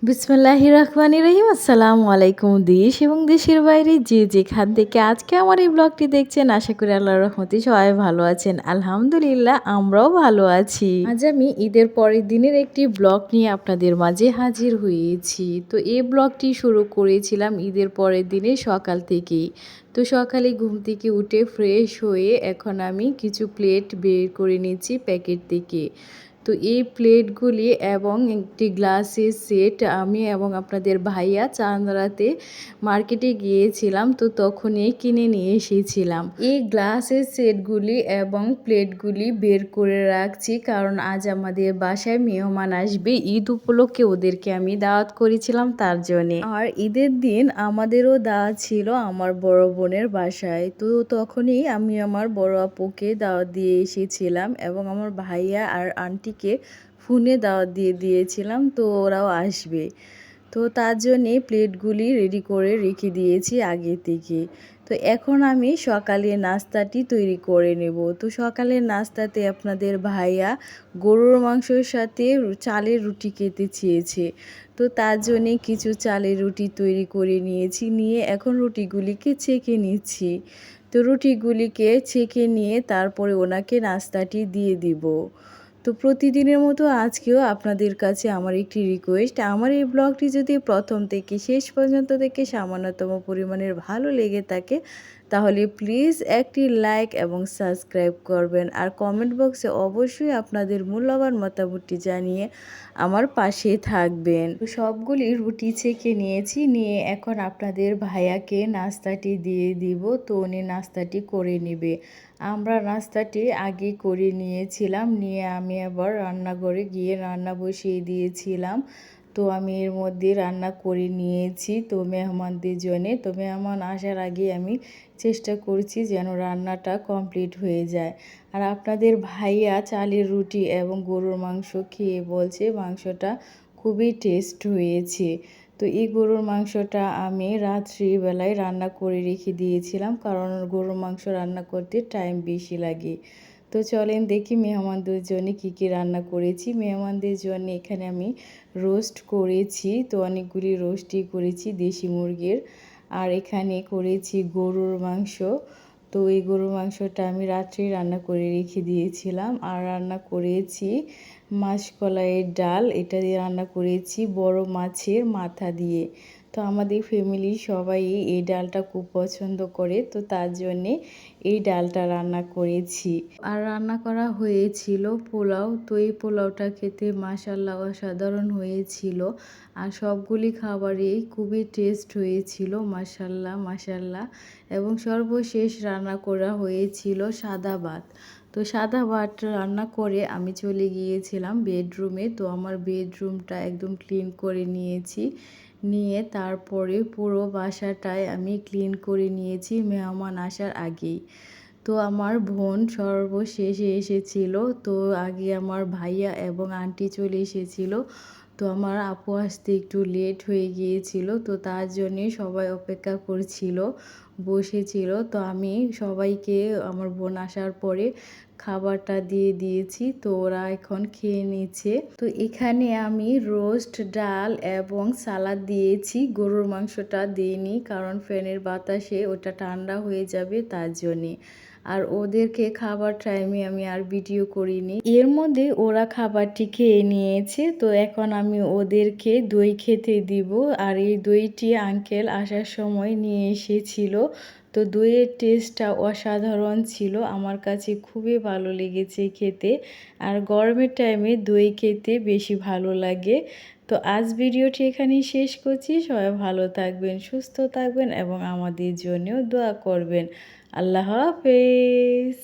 বিসমিল্লাহির রহমানির রহিম। আসসালামু আলাইকুম। দেশ এবং দেশের বাইরে যে যেখান থেকে আজকে আমার এই ব্লগটি দেখছেন, আশা করি আল্লাহর রহমতে সবাই ভালো আছেন। আলহামদুলিল্লাহ, আমরাও ভালো আছি। আজ আমি ঈদের পরের দিনের একটি ব্লগ নিয়ে আপনাদের মাঝে হাজির হয়েছি। তো এই ব্লগটি শুরু করেছিলাম ঈদের পরের দিনে সকাল থেকেই। তো সকালে ঘুম থেকে উঠে ফ্রেশ হয়ে এখন আমি কিছু প্লেট বের করে নিচ্ছি প্যাকেট থেকে। তো এই প্লেটগুলি এবং একটি গ্লাসের সেট আমি এবং আপনাদের ভাইয়া চাঁদরাতে মার্কেটে গিয়েছিলাম, তো তখনই কিনে নিয়ে এসেছিলাম। এই গ্লাসের সেটগুলি এবং প্লেটগুলি বের করে রাখছি, কারণ আজ আমাদের বাসায় মেহমান আসবে। ঈদ উপলক্ষে ওদেরকে আমি দাওয়াত করেছিলাম তার জন্যে। আর ঈদের দিন আমাদেরও দাওয়াত ছিল আমার বড় বোনের বাসায়। তো তখনই আমি আমার বড় আপুকে দাওয়াত দিয়ে এসেছিলাম এবং আমার ভাইয়া আর আন্টিকে ফোনে দাওয়াত দিয়ে দিয়েছিলাম, তো ওরাও আসবে। তো তার জন্যে প্লেটগুলি রেডি করে রেখে দিয়েছি আগে থেকে। তো এখন আমি সকালের নাস্তাটি তৈরি করে নেব। তো সকালের নাস্তাতে আপনাদের ভাইয়া গরুর মাংসের সাথে চালের রুটি খেতে চেয়েছে। তো তার জন্যে কিছু চালের রুটি তৈরি করে নিয়েছি, নিয়ে এখন রুটিগুলিকে ছেঁকে নিচ্ছি। তো রুটিগুলিকে ছেঁকে নিয়ে তারপরে ওনাকে নাস্তাটি দিয়ে দিব। তো প্রতিদিনের মতো আজকেও আপনাদের কাছে আমার একটি রিকোয়েস্ট, আমার এই ব্লগটি যদি প্রথম থেকে শেষ পর্যন্ত থেকে সামান্যতম পরিমাণের ভালো লেগে থাকে, তাহলে প্লিজ একটি লাইক এবং সাবস্ক্রাইব করবেন। আর কমেন্ট বক্সে অবশ্যই আপনাদের মূল্যবান মতামতটি জানিয়ে আমার পাশে থাকবেন। তো সবগুলি রুটি ছেঁকে নিয়েছি, নিয়ে এখন আপনাদের ভাইয়াকে নাস্তাটি দিয়ে দিব। তো উনি নাস্তাটি করে নেবে। আমরা নাস্তাটি আগে করে নিয়েছিলাম, নিয়ে আমি আবার রান্নাঘরে গিয়ে রান্না বসিয়ে দিয়েছিলাম। তো আমি এর মধ্যে রান্না করে নিয়েছি তো মেহমানদের জন্যে। তো মেহমান আসার আগে আমি চেষ্টা করছি যেন রান্নাটা কমপ্লিট হয়ে যায়। আর আপনাদের ভাইয়া চালের রুটি এবং গরুর মাংস খেয়ে বলছে মাংসটা খুবই টেস্ট হয়েছে। তো এই গরুর মাংসটা আমি রাত্রিবেলায় রান্না করে রেখে দিয়েছিলাম, কারণ গরুর মাংস রান্না করতে টাইম বেশি লাগে। তো চলেন দেখি মেহমানদের জন্য কী কী রান্না করেছি। মেহমানদের জন্য এখানে আমি রোস্ট করেছি, তো অনেকগুলি রোস্টই করেছি দেশি মুরগির। আর এখানে করেছি গরুর মাংস। তো এই গরুর মাংসটা আমি রাত্রেই রান্না করে রেখে দিয়েছিলাম। আর রান্না করেছি মাসকলাইয়ের ডাল, এটা দিয়ে রান্না করেছি বড় মাছের মাথা দিয়ে। তো আমাদের ফ্যামিলির সবাই এই ডালটা খুব পছন্দ করে, তো তার জন্যে এই ডালটা রান্না করেছি। আর রান্না করা হয়েছিল পোলাও। তো এই পোলাওটা খেতে মাশাআল্লাহ অসাধারণ হয়েছিল। আর সবগুলি খাবারই খুবই টেস্ট হয়েছিল, মাশাআল্লাহ মাশাআল্লাহ। এবং সর্বশেষ রান্না করা হয়েছিল সাদা ভাত। তো সাদা ভাত রান্না করে আমি চলে গিয়েছিলাম বেডরুমে। তো আমার বেডরুমটা একদম ক্লিন করে নিয়েছি, নিয়ে তারপরে পুরো বাসাটায় আমি ক্লিন করে নিয়েছি মেহমান আসার আগেই। তো আমার বোন সর্বশেষে এসেছিল। তো আগে আমার ভাইয়া এবং আন্টি চলে এসেছিল। তো আমার আপু আসতে একটু লেট হয়ে গিয়েছিল, তো তার জন্যে সবাই অপেক্ষা করছিল, বসেছিল। তো আমি সবাইকে আমার বোন আসার পরে খাবারটা দিয়ে দিয়েছি, তো ওরা এখন খেয়ে নিচ্ছে। তো এখানে আমি রোস্ট, ডাল এবং সালাদ দিয়েছি, গরুর মাংসটা দিইনি, কারণ ফ্যানের বাতাসে ওটা ঠান্ডা হয়ে যাবে তার জন্যে। আর ওদেরকে খাবার টাইমে আমি আর ভিডিও করিনি। এর মধ্যে ওরা খাবারটি খেয়ে নিয়েছে। তো এখন আমি ওদেরকে দই খেতে দিব। আর এই দইটি আঙ্কেল আসার সময় নিয়ে এসেছিল। তো দইয়ের টেস্টটা অসাধারণ ছিল, আমার কাছে খুবই ভালো লেগেছে খেতে। আর গরমের টাইমে দই খেতে বেশি ভালো লাগে। তো আজ ভিডিওটি এখানেই শেষ করছি। সবাই ভালো থাকবেন, সুস্থ থাকবেন এবং আমাদের জন্যও দোয়া করবেন। আল্লাহ হাফেজ।